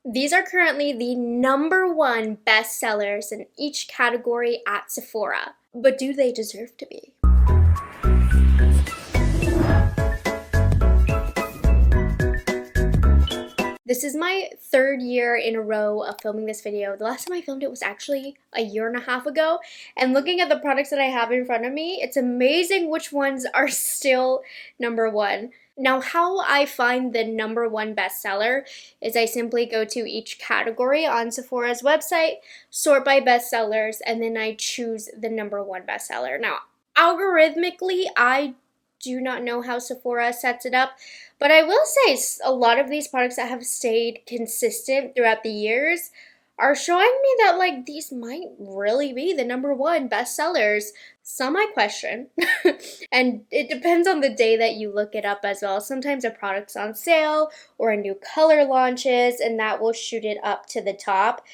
These are currently the number one bestsellers in each category at Sephora. But do they deserve to be? This is my third year in a row of filming this video. The last time I filmed it was actually a year and a half ago. And looking at the products that I have in front of me, it's amazing which ones are still number one. Now, how I find the number one bestseller is I simply go to each category on Sephora's website, sort by bestsellers, and then I choose the number one bestseller. Now, algorithmically, I do not know how Sephora sets it up, but I will say a lot of these products that have stayed consistent throughout the years are showing me that like these might really be the number one bestsellers. Some I question, and it depends on the day that you look it up as well. Sometimes a product's on sale or a new color launches, and that will shoot it up to the top.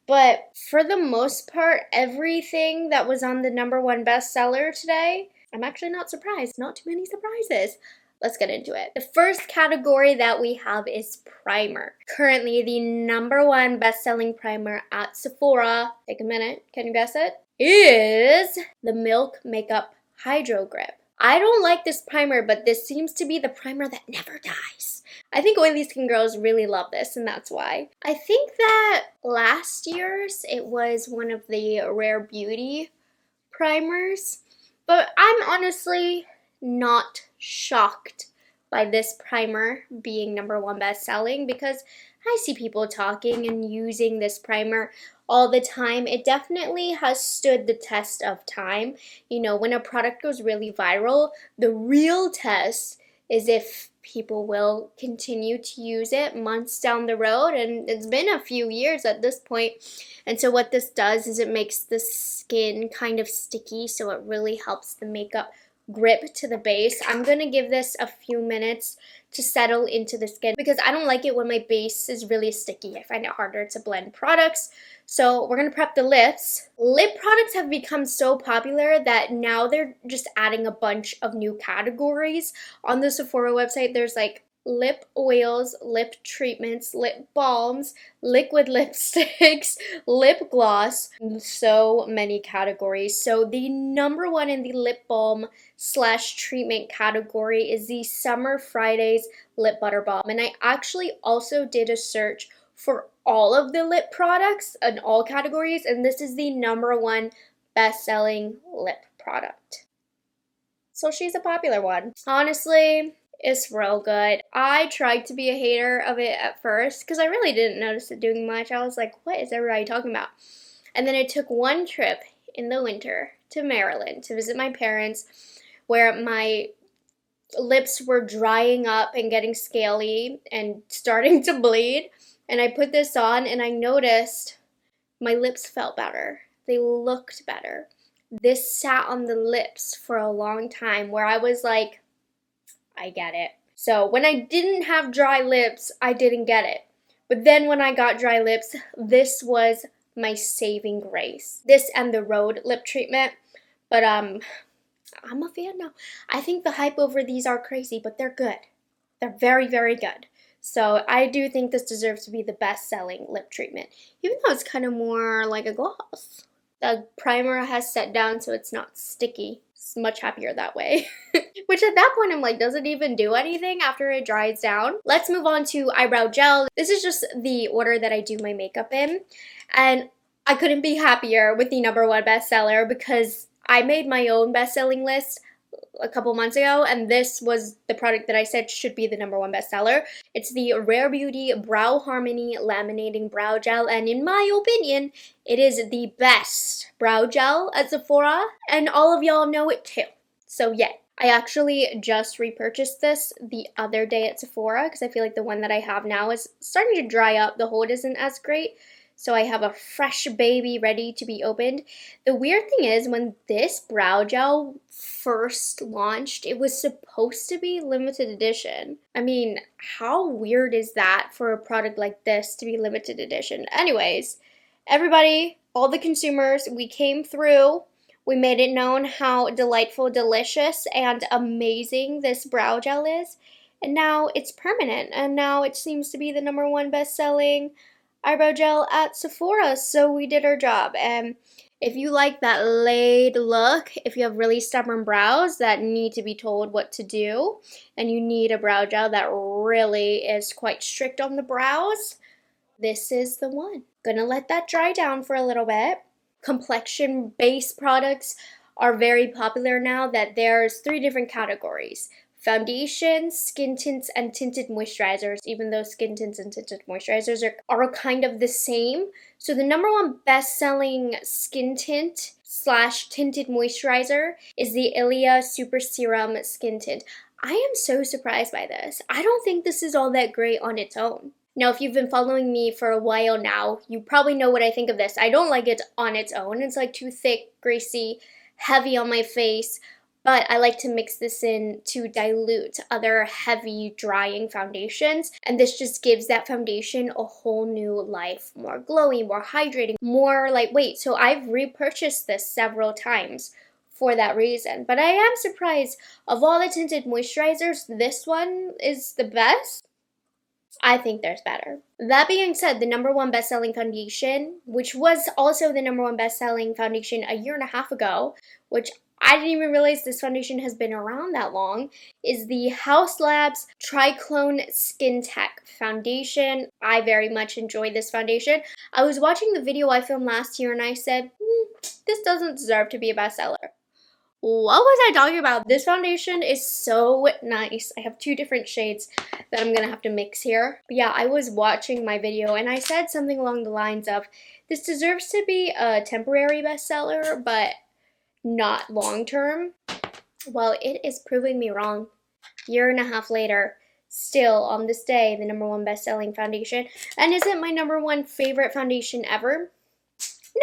But for the most part, everything that was on the number one bestseller today, I'm actually not surprised. Not too many surprises. Let's get into it. The first category that we have is primer. Currently, the number one best-selling primer at Sephora, take a minute, can you guess it? Is the Milk Makeup Hydro Grip. I don't like this primer, but this seems to be the primer that never dies. I think oily skin girls really love this, and that's why. I think that last year's, it was one of the Rare Beauty primers. But I'm honestly not shocked by this primer being number one best-selling because I see people talking and using this primer all the time. It definitely has stood the test of time. You know, when a product goes really viral, the real test is if people will continue to use it months down the road, and it's been a few years at this point. And so what this does is it makes the skin kind of sticky, so it really helps the makeup grip to the base. I'm gonna give this a few minutes to settle into the skin because I don't like it when my base is really sticky. I find it harder to blend products. So we're gonna prep the lips. Lip products have become so popular that now they're just adding a bunch of new categories. On the Sephora website, there's like lip oils, lip treatments, lip balms, liquid lipsticks, lip gloss, so many categories. So the number one in the lip balm / treatment category is the Summer Fridays Lip Butter Balm. And I actually also did a search for all of the lip products in all categories, and this is the number one best-selling lip product. So she's a popular one. Honestly, it's real good. I tried to be a hater of it at first because I really didn't notice it doing much. I was like, what is everybody talking about? And then I took one trip in the winter to Maryland to visit my parents where my lips were drying up and getting scaly and starting to bleed. And I put this on and I noticed my lips felt better. They looked better. This sat on the lips for a long time where I was like, I get it. So when I didn't have dry lips, I didn't get it. But then when I got dry lips, this was my saving grace. This and the Rhode lip treatment. But I'm a fan now. I think the hype over these are crazy, but they're good. They're very, very good. So I do think this deserves to be the best-selling lip treatment, even though it's kind of more like a gloss. The primer has set down so it's not sticky. It's much happier that way. Which at that point I'm like, does it even do anything after it dries down? Let's move on to eyebrow gel. This is just the order that I do my makeup in. And I couldn't be happier with the number one bestseller because I made my own best-selling list a couple months ago, and this was the product that I said should be the number one bestseller. It's the Rare Beauty Brow Harmony Laminating Brow Gel, and in my opinion, it is the best brow gel at Sephora, and all of y'all know it too. So yeah, I actually just repurchased this the other day at Sephora because I feel like the one that I have now is starting to dry up. The hold isn't as great. So I have a fresh baby ready to be opened. The weird thing is when this brow gel first launched, it was supposed to be limited edition. I mean, how weird is that for a product like this to be limited edition? Anyways, everybody, all the consumers, we came through. We made it known how delightful, delicious, and amazing this brow gel is. And now it's permanent. And now it seems to be the number one best-selling eyebrow gel at Sephora, so we did our job. And if you like that laid look, if you have really stubborn brows that need to be told what to do, and you need a brow gel that really is quite strict on the brows, this is the one. Gonna let that dry down for a little bit. Complexion-based products are very popular now that there's 3 different categories: foundations, skin tints, and tinted moisturizers, even though skin tints and tinted moisturizers are kind of the same. So the number one best-selling skin tint / tinted moisturizer is the Ilia Super Serum Skin Tint. I am so surprised by this. I don't think this is all that great on its own. Now, if you've been following me for a while now, you probably know what I think of this. I don't like it on its own. It's like too thick, greasy, heavy on my face, but I like to mix this in to dilute other heavy drying foundations, and this just gives that foundation a whole new life, more glowy, more hydrating, more lightweight. So I've repurchased this several times for that reason, but I am surprised of all the tinted moisturizers, this one is the best. I think there's better. That being said, the number one best-selling foundation, which was also the number one best-selling foundation a year and a half ago, which I didn't even realize this foundation has been around that long, is the Haus Labs Triclone Skin Tech Foundation. I very much enjoy this foundation. I was watching the video I filmed last year and I said, this doesn't deserve to be a bestseller. What was I talking about? This foundation is so nice. I have 2 different shades that I'm gonna have to mix here. But yeah, I was watching my video and I said something along the lines of, this deserves to be a temporary bestseller, but not long-term. Well, it is proving me wrong. Year and a half later, still on this day, the number one best-selling foundation. And is it my number one favorite foundation ever?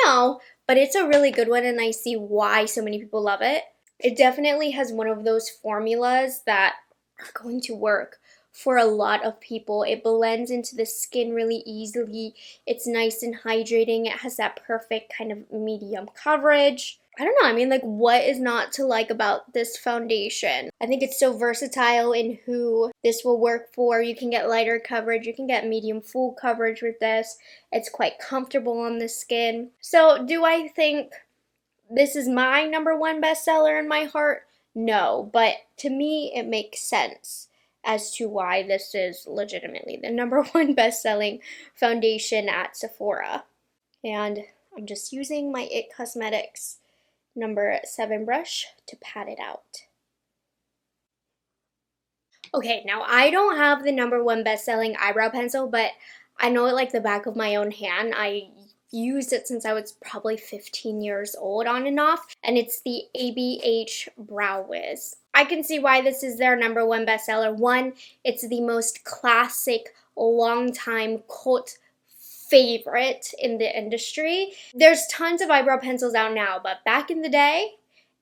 No, but it's a really good one and I see why so many people love it. It definitely has one of those formulas that are going to work for a lot of people. It blends into the skin really easily. It's nice and hydrating. It has that perfect kind of medium coverage. I don't know, I mean, like, what is not to like about this foundation? I think it's so versatile in who this will work for. You can get lighter coverage, you can get medium full coverage with this. It's quite comfortable on the skin. So do I think this is my number one bestseller in my heart? No, but to me it makes sense as to why this is legitimately the number one best-selling foundation at Sephora. And I'm just using my IT Cosmetics number 7 brush to pat it out. Okay, now I don't have the number one best-selling eyebrow pencil, but I know it like the back of my own hand. I used it since I was probably 15 years old on and off, and it's the ABH Brow Wiz. I can see why this is their number one bestseller. One, it's the most classic, long-time cult favorite in the industry. There's tons of eyebrow pencils out now, but back in the day,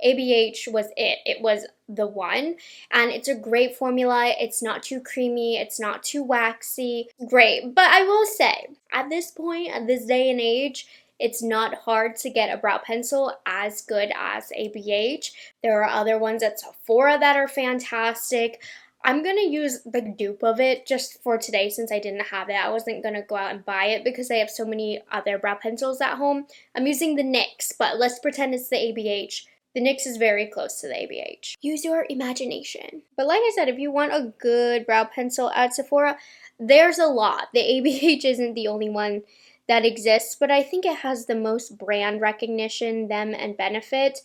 ABH was it. It was the one, and it's a great formula. It's not too creamy, it's not too waxy. Great, but I will say, at this point, at this day and age, it's not hard to get a brow pencil as good as ABH. There are other ones at Sephora that are fantastic. I'm going to use the dupe of it just for today since I didn't have it. I wasn't going to go out and buy it because I have so many other brow pencils at home. I'm using the NYX, but let's pretend it's the ABH. The NYX is very close to the ABH. Use your imagination. But like I said, if you want a good brow pencil at Sephora, there's a lot. The ABH isn't the only one that exists, but I think it has the most brand recognition, them, and benefit.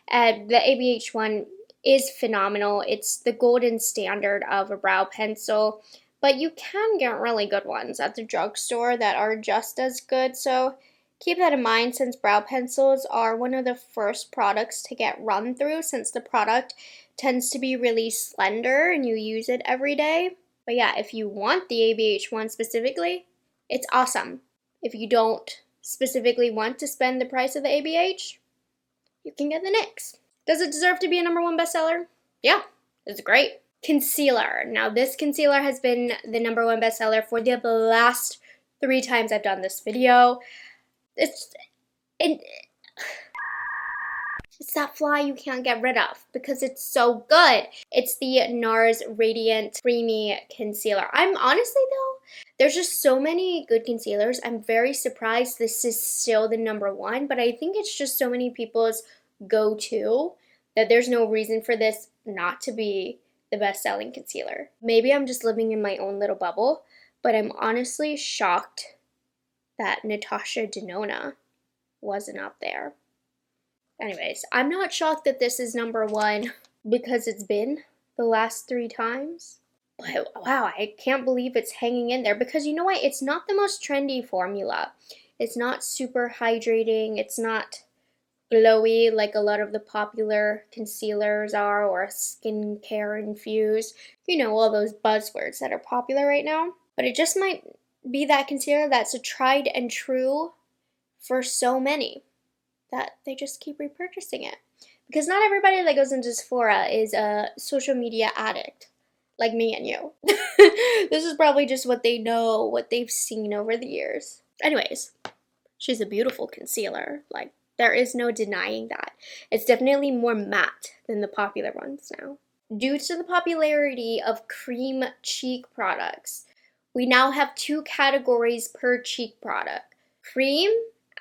The ABH one is phenomenal. It's the golden standard of a brow pencil, but you can get really good ones at the drugstore that are just as good, so keep that in mind since brow pencils are one of the first products to get run through since the product tends to be really slender and you use it every day. But yeah, if you want the ABH one specifically, it's awesome. If you don't specifically want to spend the price of the ABH, you can get the NYX. Does it deserve to be a number one bestseller? Yeah, it's great. Concealer. Now this concealer has been the number one bestseller for the last 3 times I've done this video. It's that fly you can't get rid of because it's so good. It's the NARS Radiant Creamy Concealer. I'm honestly though, there's just so many good concealers. I'm very surprised this is still the number one, but I think it's just so many people's go-to that there's no reason for this not to be the best-selling concealer. Maybe I'm just living in my own little bubble, but I'm honestly shocked that Natasha Denona wasn't up there. Anyways, I'm not shocked that this is number one because it's been the last 3 times. But wow, I can't believe it's hanging in there because you know what? It's not the most trendy formula. It's not super hydrating. It's not glowy like a lot of the popular concealers are, or skincare infused. You know, all those buzzwords that are popular right now. But it just might be that concealer that's a tried and true for so many that they just keep repurchasing it. Because not everybody that goes into Sephora is a social media addict like me and you. This is probably just what they know, what they've seen over the years. Anyways, she's a beautiful concealer. Like, there is no denying that. It's definitely more matte than the popular ones now. Due to the popularity of cream cheek products, we now have 2 categories per cheek product: cream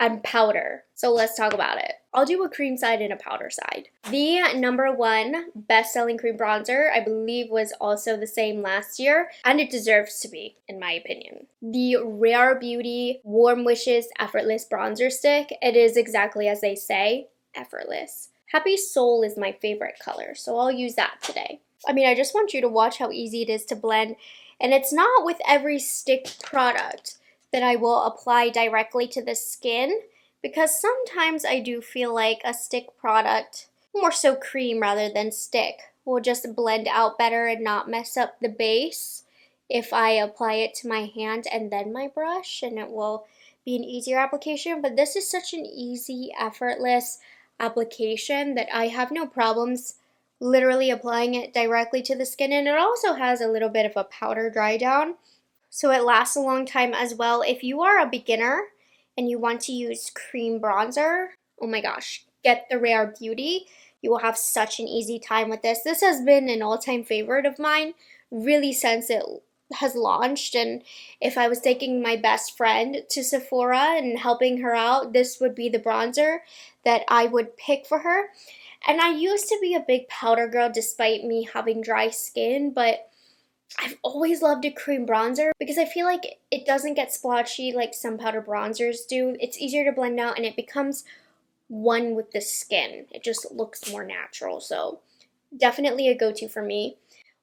and powder. So let's talk about it. I'll do a cream side and a powder side. The number one best-selling cream bronzer, I believe, was also the same last year, and it deserves to be, in my opinion. The Rare Beauty Warm Wishes Effortless Bronzer Stick. It is exactly as they say, effortless. Happy Soul is my favorite color, so I'll use that today. I mean, I just want you to watch how easy it is to blend, and it's not with every stick product that I will apply directly to the skin, because sometimes I do feel like a stick product, more so cream rather than stick, will just blend out better and not mess up the base if I apply it to my hand and then my brush, and it will be an easier application. But this is such an easy, effortless application that I have no problems literally applying it directly to the skin, and it also has a little bit of a powder dry down, so it lasts a long time as well. If you are a beginner and you want to use cream bronzer, oh my gosh, get the Rare Beauty. You will have such an easy time with this. This has been an all-time favorite of mine really since it has launched, and if I was taking my best friend to Sephora and helping her out, this would be the bronzer that I would pick for her. And I used to be a big powder girl despite me having dry skin, but I've always loved a cream bronzer because I feel like it doesn't get splotchy like some powder bronzers do. It's easier to blend out and it becomes one with the skin. It just looks more natural, so definitely a go-to for me.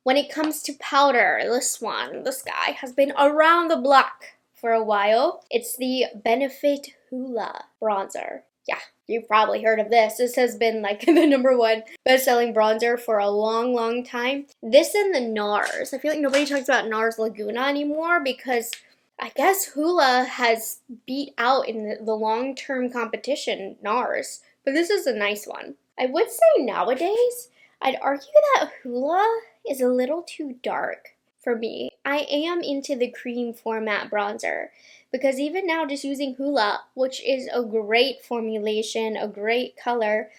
When it comes to powder, this guy has been around the block for a while. It's the Benefit Hoola bronzer. Yeah, you've probably heard of this. This has been like the number one best-selling bronzer for a long, long time. This and the NARS. I feel like nobody talks about NARS Laguna anymore because I guess Hoola has beat out in the long-term competition NARS. But this is a nice one. I would say nowadays, I'd argue that Hoola is a little too dark for me. I am into the cream format bronzer because even now just using Hoola, which is a great formulation, a great color,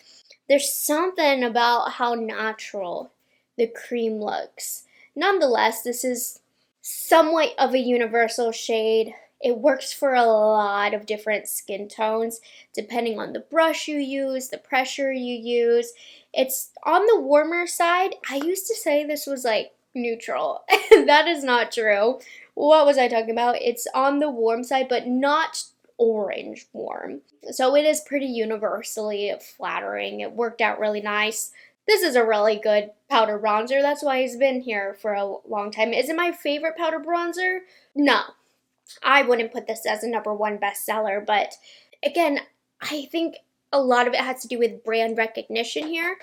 there's something about how natural the cream looks. Nonetheless, this is somewhat of a universal shade. It works for a lot of different skin tones depending on the brush you use, the pressure you use. It's on the warmer side. I used to say this was like neutral. That is not true. What was I talking about? It's on the warm side, but not orange warm. So it is pretty universally flattering. It worked out really nice. This is a really good powder bronzer. That's why it's been here for a long time. Is it my favorite powder bronzer? No. I wouldn't put this as a number one bestseller, but again, I think a lot of it has to do with brand recognition here.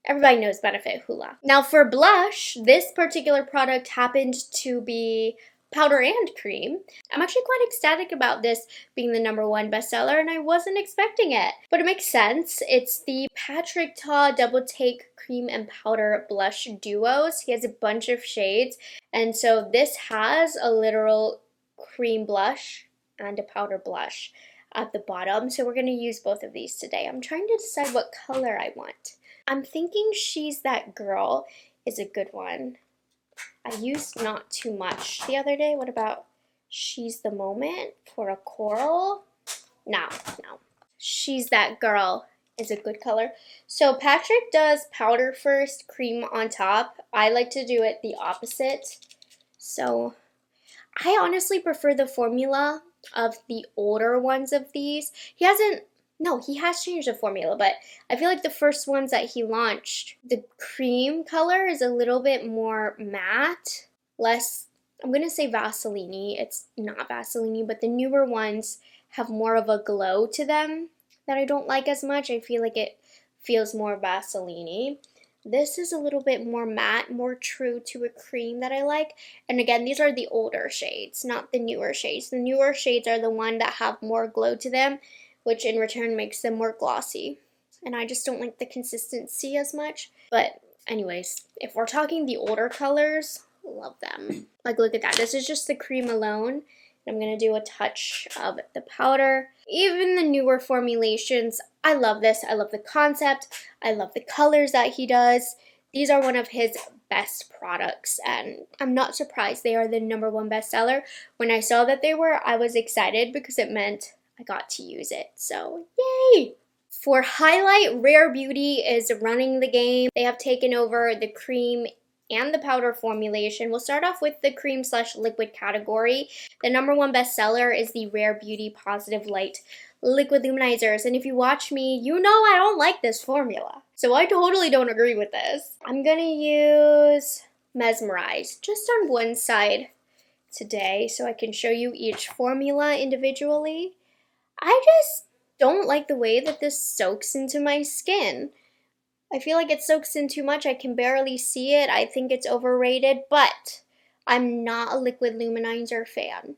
Everybody knows Benefit Hoola. Now for blush, this particular product happened to be powder and cream. I'm actually quite ecstatic about this being the number one bestseller, and I wasn't expecting it. But it makes sense. It's the Patrick Ta Double Take Cream and Powder Blush Duos. He has a bunch of shades, and so this has a literal cream blush and a powder blush. at the bottom. So we're going to use both of these today. I'm trying to decide what color I want. I'm thinking She's That Girl is a good one. I used Not Too Much the other day. What about She's the Moment for a coral? No. She's That Girl is a good color. So Patrick does powder first, cream on top. I like to do it the opposite. So I honestly prefer the formula of the older ones of these. He has changed the formula, but I feel like the first ones that he launched, the cream color is a little bit more matte, less, I'm going to say Vaseline-y. It's not Vaseline-y, but the newer ones have more of a glow to them that I don't like as much. I feel like it feels more Vaseline-y. This is a little bit more matte, more true to a cream that I like. And again, these are the older shades, not the newer shades. The newer shades are the one that have more glow to them, which in return makes them more glossy. And I just don't like the consistency as much. But anyways, if we're talking the older colors, love them. Like, look at that. This is just the cream alone. I'm going to do a touch of the powder. Even the newer formulations, I love this. I love the concept. I love the colors that he does. These are one of his best products, and I'm not surprised they are the #1 bestseller. When I saw that they were, I was excited because it meant I got to use it. So, yay! For highlight, Rare Beauty is running the game. They have taken over the cream and the powder formulation. We'll start off with the cream/liquid category. The #1 bestseller is the Rare Beauty Positive Light Liquid Luminizers. And if you watch me, you know I don't like this formula. So I totally don't agree with this. I'm gonna use Mesmerize just on one side today so I can show you each formula individually. I just don't like the way that this soaks into my skin. I feel like it soaks in too much. I can barely see it. I think it's overrated, but I'm not a liquid luminizer fan.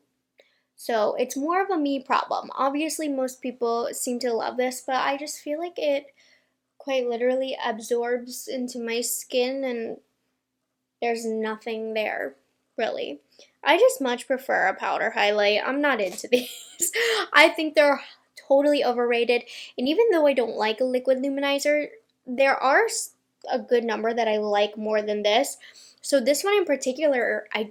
So it's more of a me problem. Obviously, most people seem to love this, but I just feel like it quite literally absorbs into my skin and there's nothing there, really. I just much prefer a powder highlight. I'm not into these. I think they're totally overrated. And even though I don't like a liquid luminizer, there are a good number that I like more than this. So this one in particular, I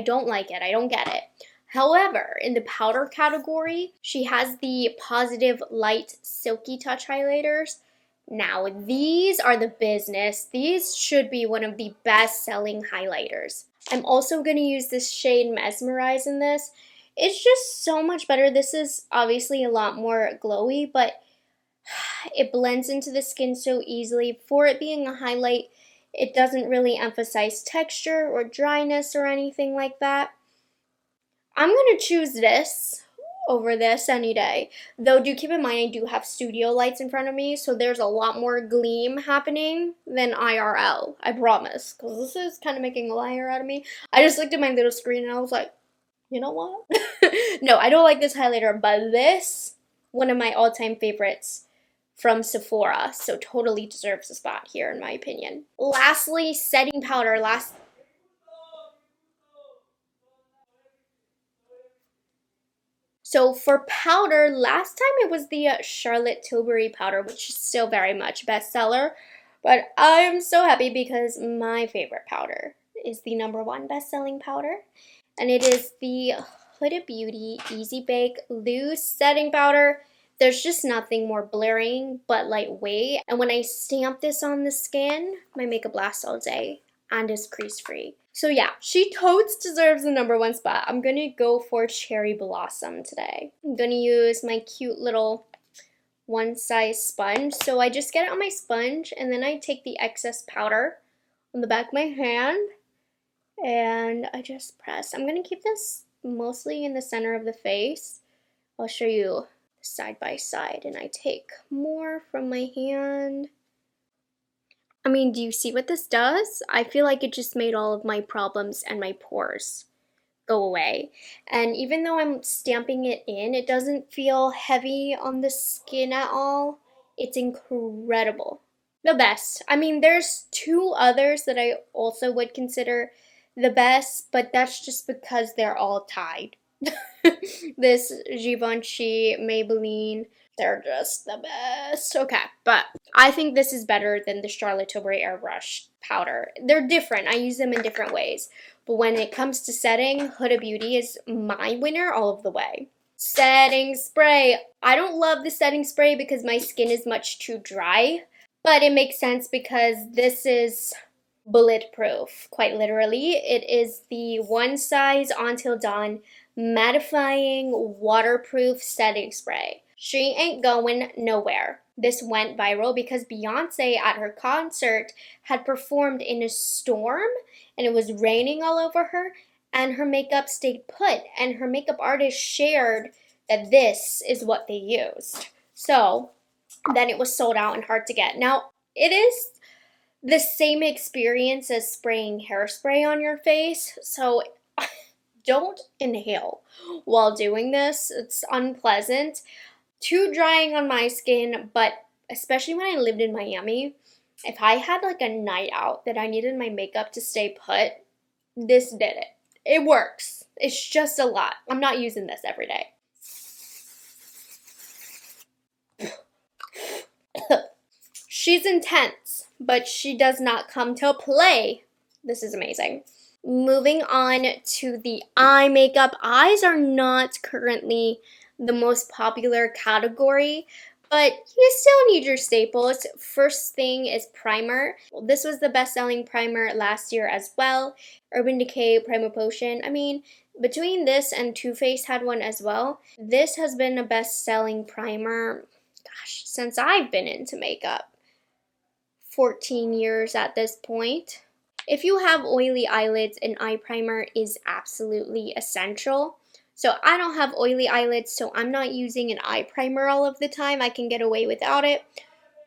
don't like it. I don't get it. However, in the powder category, she has the Positive Light Silky Touch highlighters. Now, these are the business. These should be one of the best-selling highlighters. I'm also going to use this shade Mesmerize in this. It's just so much better. This is obviously a lot more glowy, but it blends into the skin so easily. For it being a highlight, it doesn't really emphasize texture or dryness or anything like that. I'm going to choose this over this any day. Though do keep in mind I do have studio lights in front of me, so there's a lot more gleam happening than IRL. I promise. Because this is kind of making a liar out of me. I just looked at my little screen and I was like, you know what? No, I don't like this highlighter, but this, one of my all-time favorites from Sephora, so totally deserves a spot here in my opinion. Lastly, setting powder. So for powder, last time it was the Charlotte Tilbury powder, which is still very much bestseller, but I'm so happy because my favorite powder is the #1 best-selling powder, and it is the Huda Beauty Easy Bake Loose Setting Powder. There's just nothing more blurring but lightweight. And when I stamp this on the skin, my makeup lasts all day and is crease free. So yeah, she totes deserves the #1 spot. I'm gonna go for Cherry Blossom today. I'm gonna use my cute little one size sponge. So I just get it on my sponge and then I take the excess powder on the back of my hand and I just press. I'm gonna keep this mostly in the center of the face. I'll show you side by side and I take more from my hand. I mean, do you see what this does? I feel like it just made all of my problems and my pores go away. And even though I'm stamping it in, it doesn't feel heavy on the skin at all. It's incredible. The best. I mean, there's 2 others that I also would consider the best, but that's just because they're all tied. This Givenchy, Maybelline, they're just the best. Okay, but I think this is better than the Charlotte Tilbury Airbrush powder. They're different. I use them in different ways. But when it comes to setting, Huda Beauty is my winner all of the way. Setting spray. I don't love the setting spray because my skin is much too dry, but it makes sense because this is bulletproof, quite literally. It is the One Size Until Dawn mattifying waterproof setting spray. She ain't going nowhere. This went viral because Beyonce at her concert had performed in a storm and it was raining all over her, and her makeup stayed put, and her makeup artist shared that this is what they used. So then it was sold out and hard to get. Now, it is the same experience as spraying hairspray on your face, so don't inhale while doing this. It's unpleasant. Too drying on my skin, but especially when I lived in Miami, if I had like a night out that I needed my makeup to stay put, this did it. It works. It's just a lot. I'm not using this every day. She's intense, but she does not come to play. This is amazing. Moving on to the eye makeup. Eyes are not currently the most popular category, but you still need your staples. First thing is primer. This was the best-selling primer last year as well. Urban Decay Primer Potion. I mean, between this and Too Faced had one as well. This has been a best-selling primer, gosh, since I've been into makeup. 14 years at this point. If you have oily eyelids, an eye primer is absolutely essential. So I don't have oily eyelids, so I'm not using an eye primer all of the time. I can get away without it.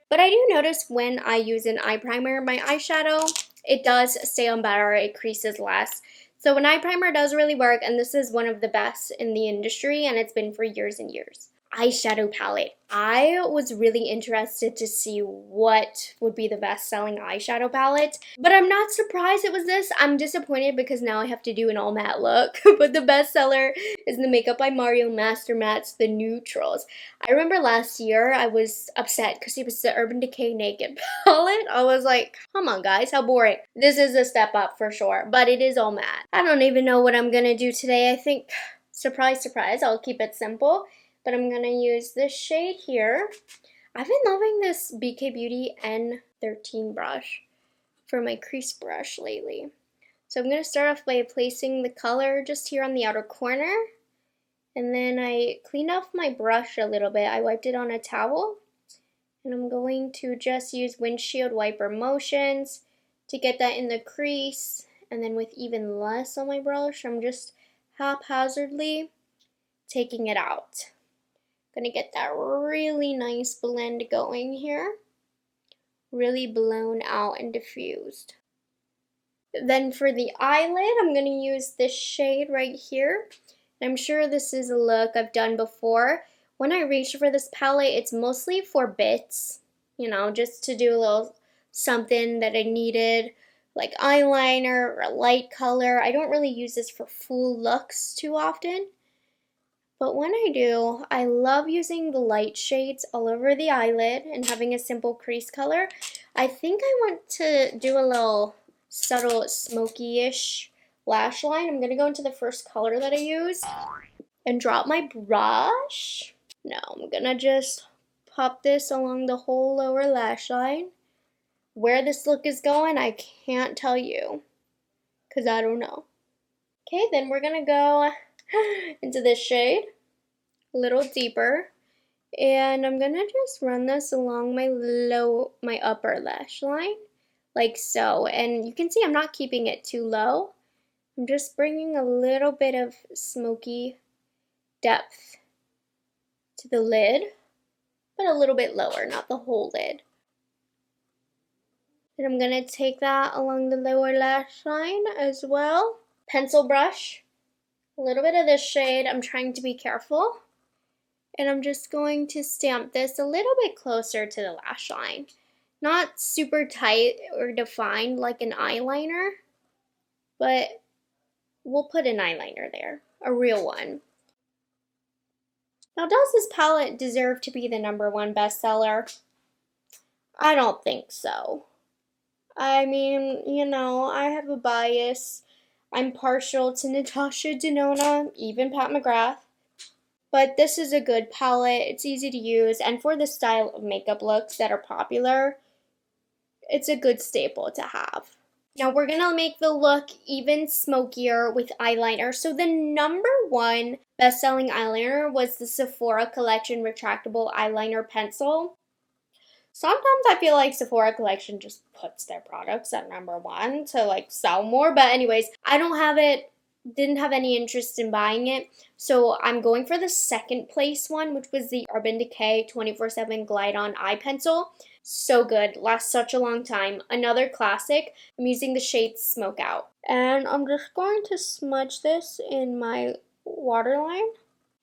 But I do notice when I use an eye primer, my eyeshadow, it does stay on better, it creases less. So an eye primer does really work, and this is one of the best in the industry, and it's been for years and years. Eyeshadow palette. I was really interested to see what would be the best-selling eyeshadow palette, but I'm not surprised it was this. I'm disappointed because now I have to do an all matte look, but the bestseller is the Makeup by Mario Master Mattes, the Neutrals. I remember last year I was upset because it was the Urban Decay Naked palette. I was like, come on guys, how boring. This is a step up for sure, but it is all matte. I don't even know what I'm gonna do today. I think, surprise, surprise, I'll keep it simple. But I'm going to use this shade here. I've been loving this BK Beauty N13 brush for my crease brush lately. So I'm going to start off by placing the color just here on the outer corner. And then I clean off my brush a little bit. I wiped it on a towel. And I'm going to just use windshield wiper motions to get that in the crease. And then with even less on my brush, I'm just haphazardly taking it out. Gonna get that really nice blend going here. Really blown out and diffused. Then for the eyelid, I'm gonna use this shade right here. I'm sure this is a look I've done before. When I reach for this palette, it's mostly for bits, you know, just to do a little something that I needed, like eyeliner or a light color. I don't really use this for full looks too often. But when I do, I love using the light shades all over the eyelid and having a simple crease color. I think I want to do a little subtle smoky-ish lash line. I'm going to go into the first color that I use and drop my brush. Now I'm going to just pop this along the whole lower lash line. Where this look is going, I can't tell you because I don't know. Okay, then we're going to go into this shade a little deeper, and I'm gonna just run this along my upper lash line like so, and you can see I'm not keeping it too low. I'm just bringing a little bit of smoky depth to the lid, but a little bit lower, not the whole lid. And I'm gonna take that along the lower lash line as well. Pencil brush, a little bit of this shade. I'm trying to be careful. And I'm just going to stamp this a little bit closer to the lash line. Not super tight or defined like an eyeliner, but we'll put an eyeliner there. a real one. Now, does this palette deserve to be the #1 bestseller? I don't think so. I mean, you know, I have a bias. I'm partial to Natasha Denona, even Pat McGrath. But this is a good palette. It's easy to use, and for the style of makeup looks that are popular, it's a good staple to have. Now we're gonna make the look even smokier with eyeliner. So the #1 best-selling eyeliner was the Sephora Collection Retractable Eyeliner Pencil. Sometimes I feel like Sephora Collection just puts their products at #1 to like sell more. But anyways, I don't have it, didn't have any interest in buying it. So I'm going for the second place one, which was the Urban Decay 24/7 Glide On Eye Pencil. So good, lasts such a long time. Another classic. I'm using the shade Smoke Out. And I'm just going to smudge this in my waterline.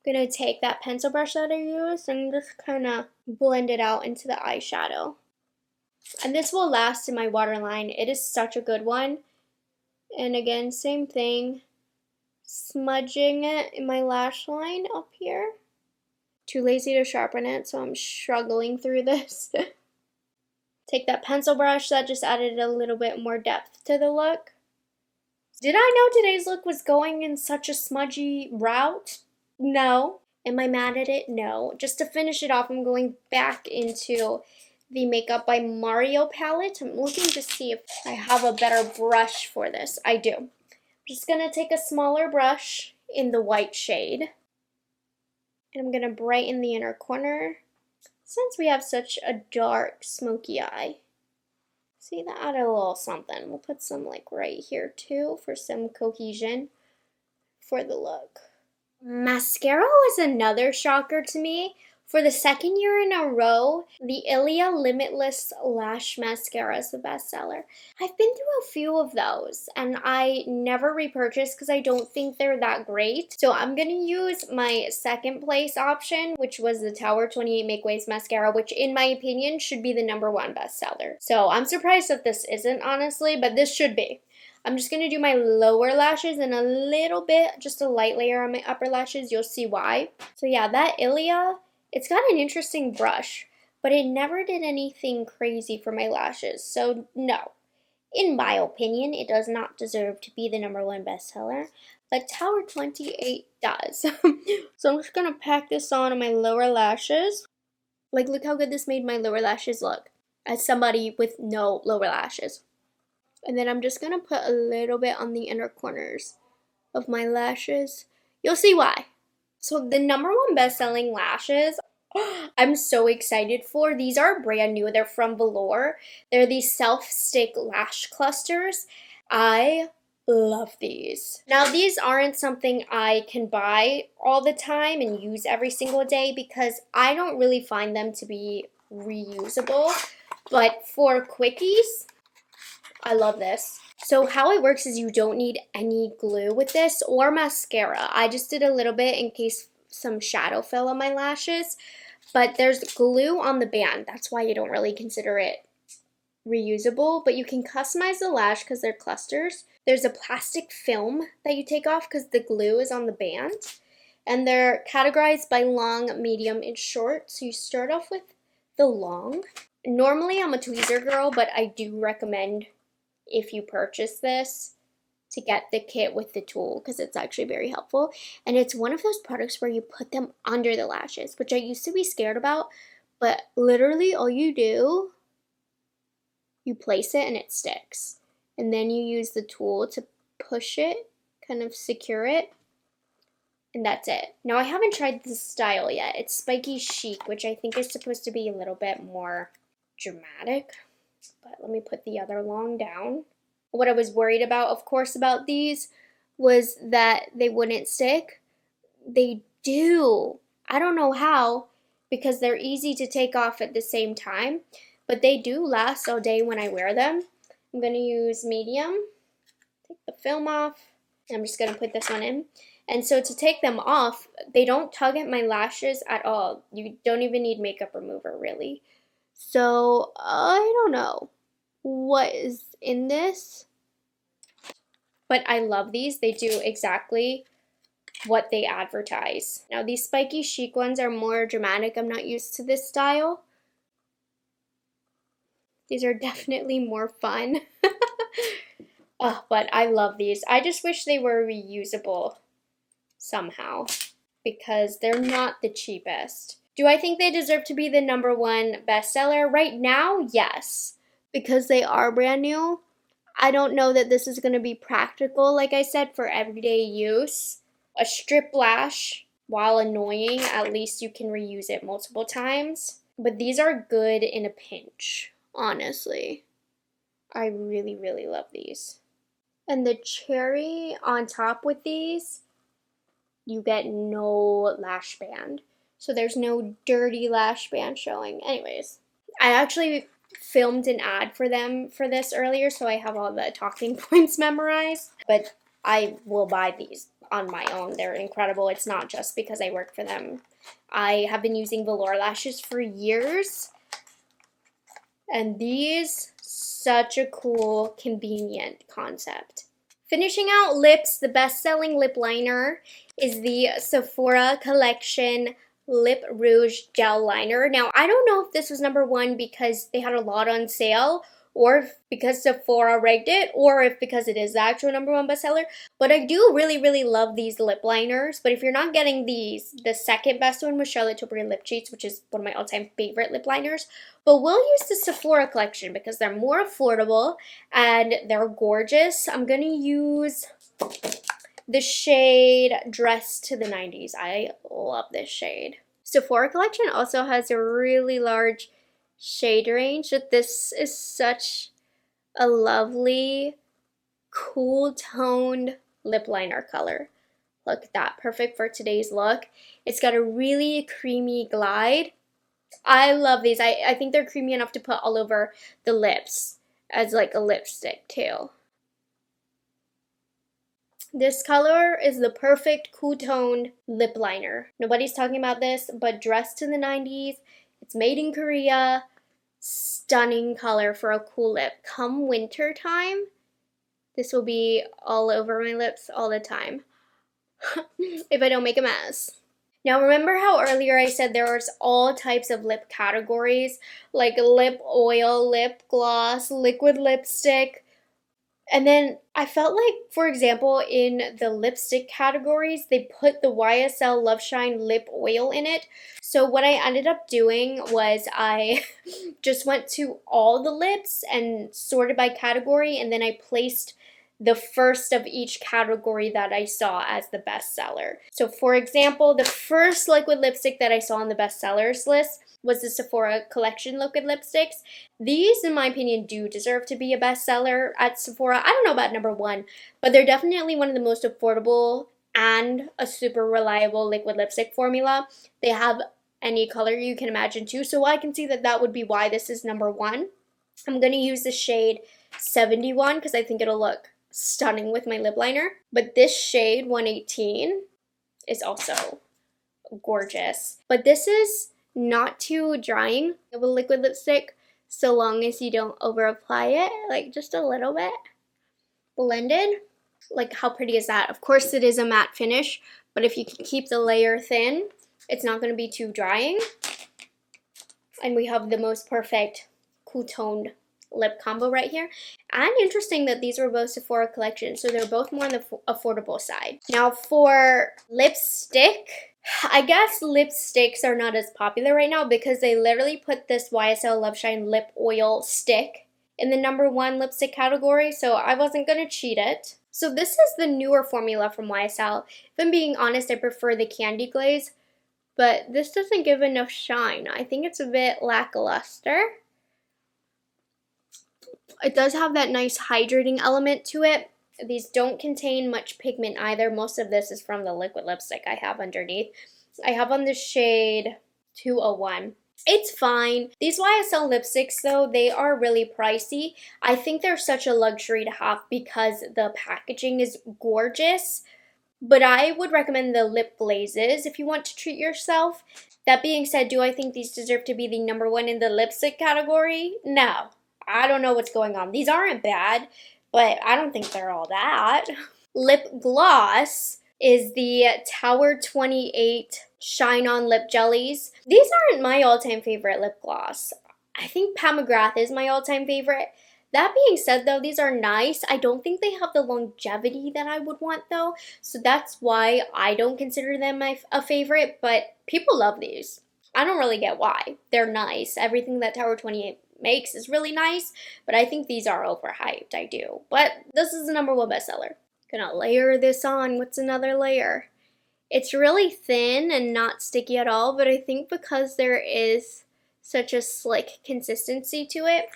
I'm going to take that pencil brush that I used and just kind of blend it out into the eyeshadow. And this will last in my waterline. It is such a good one. And again, same thing. Smudging it in my lash line up here. Too lazy to sharpen it, so I'm struggling through this. Take that pencil brush that just added a little bit more depth to the look. Did I know today's look was going in such a smudgy route? No. Am I mad at it? No. Just to finish it off, I'm going back into the Makeup by Mario palette. I'm looking to see if I have a better brush for this. I do. I'm just going to take a smaller brush in the white shade. And I'm going to brighten the inner corner. Since we have such a dark, smoky eye. See, that added a little something. We'll put some like right here too for some cohesion for the look. Mascara was another shocker to me. For the second year in a row, the Ilia Limitless Lash Mascara is the bestseller. I've been through a few of those, and I never repurchased because I don't think they're that great. So I'm going to use my second place option, which was the Tower 28 Make Waves Mascara, which in my opinion should be the #1 bestseller. So I'm surprised that this isn't, honestly, but this should be. I'm just going to do my lower lashes and a little bit, just a light layer on my upper lashes. You'll see why. So yeah, that Ilia, it's got an interesting brush, but it never did anything crazy for my lashes. So no, in my opinion, it does not deserve to be the #1 bestseller, but Tower 28 does. So I'm just going to pack this on my lower lashes. Like, look how good this made my lower lashes look as somebody with no lower lashes. And then I'm just going to put a little bit on the inner corners of my lashes. You'll see why. So the #1 best-selling lashes, I'm so excited for. These are brand new. They're from Velour. They're these self-stick lash clusters. I love these. Now, these aren't something I can buy all the time and use every single day because I don't really find them to be reusable. But for quickies, I love this. So how it works is you don't need any glue with this or mascara. I just did a little bit in case some shadow fell on my lashes. But there's glue on the band. That's why you don't really consider it reusable. But you can customize the lash because they're clusters. There's a plastic film that you take off because the glue is on the band. And they're categorized by long, medium, and short. So you start off with the long. Normally I'm a tweezer girl, but I do recommend if you purchase this to get the kit with the tool because it's actually very helpful. And it's one of those products where you put them under the lashes, which I used to be scared about, but literally all you do, you place it and it sticks. And then you use the tool to push it, kind of secure it, and that's it. Now I haven't tried this style yet. It's Spiky Chic, which I think is supposed to be a little bit more dramatic. But let me put the other long down. What I was worried about, of course, about these was that they wouldn't stick. They do. I don't know how because they're easy to take off at the same time, but they do last all day when I wear them. I'm going to use medium. Take the film off. I'm just going to put this one in. And so to take them off, they don't tug at my lashes at all. You don't even need makeup remover, really. So I don't know what is in this, but I love these. They do exactly what they advertise. Now these spiky chic ones are more dramatic. I'm not used to this style. These are definitely more fun. Oh, but I love these. I just wish they were reusable somehow because they're not the cheapest. Do I think they deserve to be the #1 bestseller? Right now, yes, because they are brand new. I don't know that this is going to be practical, like I said, for everyday use. A strip lash, while annoying, at least you can reuse it multiple times. But these are good in a pinch, honestly. I really, really love these. And the cherry on top with these, you get no lash band. So there's no dirty lash band showing. Anyways, I actually filmed an ad for them for this earlier, so I have all the talking points memorized. But I will buy these on my own. They're incredible. It's not just because I work for them. I have been using velour lashes for years. And these, such a cool, convenient concept. Finishing out lips, the best-selling lip liner is the Sephora Collection Lip Rouge Gel Liner. Now, I don't know if this was #1 because they had a lot on sale, or if because Sephora rigged it, or if because it is the actual #1 bestseller. But I do really, really love these lip liners. But if you're not getting these, the second best one was Charlotte Tilbury Lip Cheats, which is one of my all-time favorite lip liners. But we'll use the Sephora collection because they're more affordable and they're gorgeous. I'm going to use the shade Dress to the 90s. I love this shade. Sephora collection also has a really large shade range, but this is such a lovely, cool toned lip liner color. Look at that, perfect for today's look. It's got a really creamy glide. I love these. I think they're creamy enough to put all over the lips as like a lipstick too. This color is the perfect cool toned lip liner. Nobody's talking about this, but Dress to the 90s. It's made in Korea. Stunning color for a cool lip. Come winter time, this will be all over my lips all the time if I don't make a mess. Now remember how earlier I said there was all types of lip categories, like lip oil, lip gloss, liquid lipstick. And then I felt like, for example, in the lipstick categories, they put the YSL Love Shine lip oil in it. So what I ended up doing was I just went to all the lips and sorted by category, and then I placed the first of each category that I saw as the bestseller. So for example, the first liquid lipstick that I saw on the bestsellers list was the Sephora Collection liquid lipsticks. These, in my opinion, do deserve to be a bestseller at Sephora. I don't know about #1, but they're definitely one of the most affordable and a super reliable liquid lipstick formula. They have any color you can imagine too, so I can see that that would be why this is #1. I'm going to use the shade 71 because I think it'll look stunning with my lip liner. But this shade 118 is also gorgeous. But this is not too drying of a liquid lipstick so long as you don't over apply it, like just a little bit blended. Like how pretty is that? Of course it is a matte finish, but if you can keep the layer thin, it's not going to be too drying. And we have the most perfect cool toned lip combo right here. And interesting that these were both Sephora collections, so they're both more on the affordable side. Now for lipstick, I guess lipsticks are not as popular right now because they literally put this YSL Love Shine lip oil stick in the #1 lipstick category, so I wasn't going to cheat it. So this is the newer formula from YSL. If I'm being honest, I prefer the Candy Glaze, but this doesn't give enough shine. I think it's a bit lackluster. It does have that nice hydrating element to it. These don't contain much pigment either. Most of this is from the liquid lipstick I have underneath. I have on the shade 201. It's fine. These YSL lipsticks though, they are really pricey. I think they're such a luxury to have because the packaging is gorgeous. But I would recommend the lip glazes if you want to treat yourself. That being said, do I think these deserve to be the #1 in the lipstick category? No. I don't know what's going on. These aren't bad, but I don't think they're all that. Lip gloss, is the Tower 28 Shine On Lip Jellies. These aren't my all-time favorite lip gloss. I think Pat McGrath is my all-time favorite. That being said, though, these are nice. I don't think they have the longevity that I would want, though. So that's why I don't consider them a favorite, but people love these. I don't really get why. They're nice. Everything that Tower 28 makes is really nice, but I think these are overhyped. I do. But this is the #1 bestseller. Gonna layer this on. What's another layer? It's really thin and not sticky at all, but I think because there is such a slick consistency to it,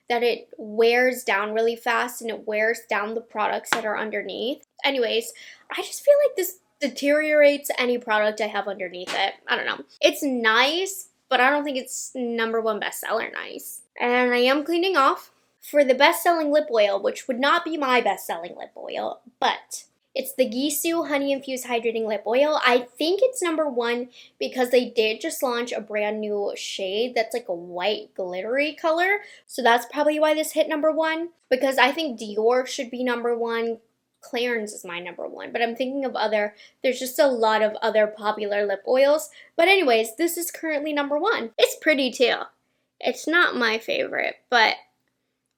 that it wears down really fast and it wears down the products that are underneath. Anyways, I just feel like this deteriorates any product I have underneath it. I don't know. It's nice, but I don't think it's #1 bestseller nice. And I am cleaning off for the best-selling lip oil, which would not be my best-selling lip oil, but it's the Gisou Honey Infused Hydrating Lip Oil. I think it's #1 because they did just launch a brand new shade that's like a white glittery color. So that's probably why this hit #1, because I think Dior should be #1. Clarins is my #1, but I'm thinking of there's just a lot of other popular lip oils. But anyways, this is currently #1. It's pretty too. It's not my favorite, but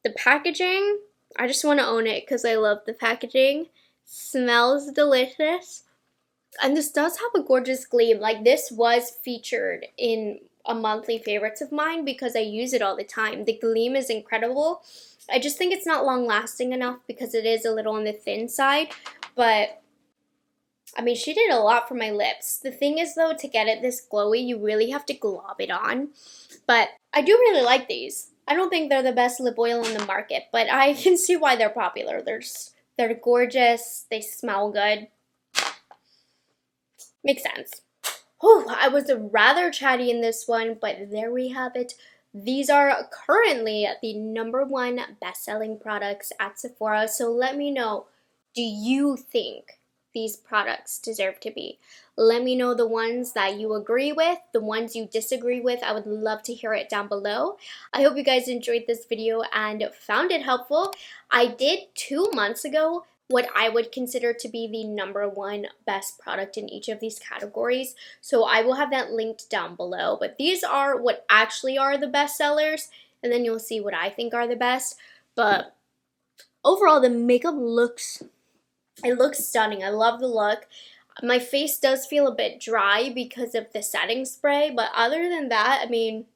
the packaging, I just want to own it because I love the packaging. Smells delicious. And this does have a gorgeous gleam. Like, this was featured in a monthly favorites of mine because I use it all the time. The gleam is incredible. I just think it's not long lasting enough because it is a little on the thin side. But, I mean, she did a lot for my lips. The thing is, though, to get it this glowy, you really have to glob it on. But I do really like these. I don't think they're the best lip oil on the market, but I can see why they're popular. They're gorgeous. They smell good. Makes sense. Oh, I was rather chatty in this one, but there we have it. These are currently the #1 best-selling products at Sephora. So let me know, do you think these products deserve to be? Let me know the ones that you agree with, the ones you disagree with. I would love to hear it down below. I hope you guys enjoyed this video and found it helpful. I did 2 months ago what I would consider to be the #1 best product in each of these categories. So I will have that linked down below. But these are what actually are the best sellers, and then you'll see what I think are the best. But overall, the makeup looks stunning. I love the look. My face does feel a bit dry because of the setting spray, but other than that, I mean,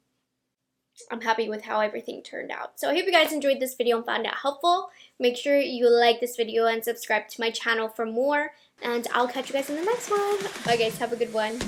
I'm happy with how everything turned out. So I hope you guys enjoyed this video and found it helpful. Make sure you like this video and subscribe to my channel for more, and I'll catch you guys in the next one. Bye guys, have a good one.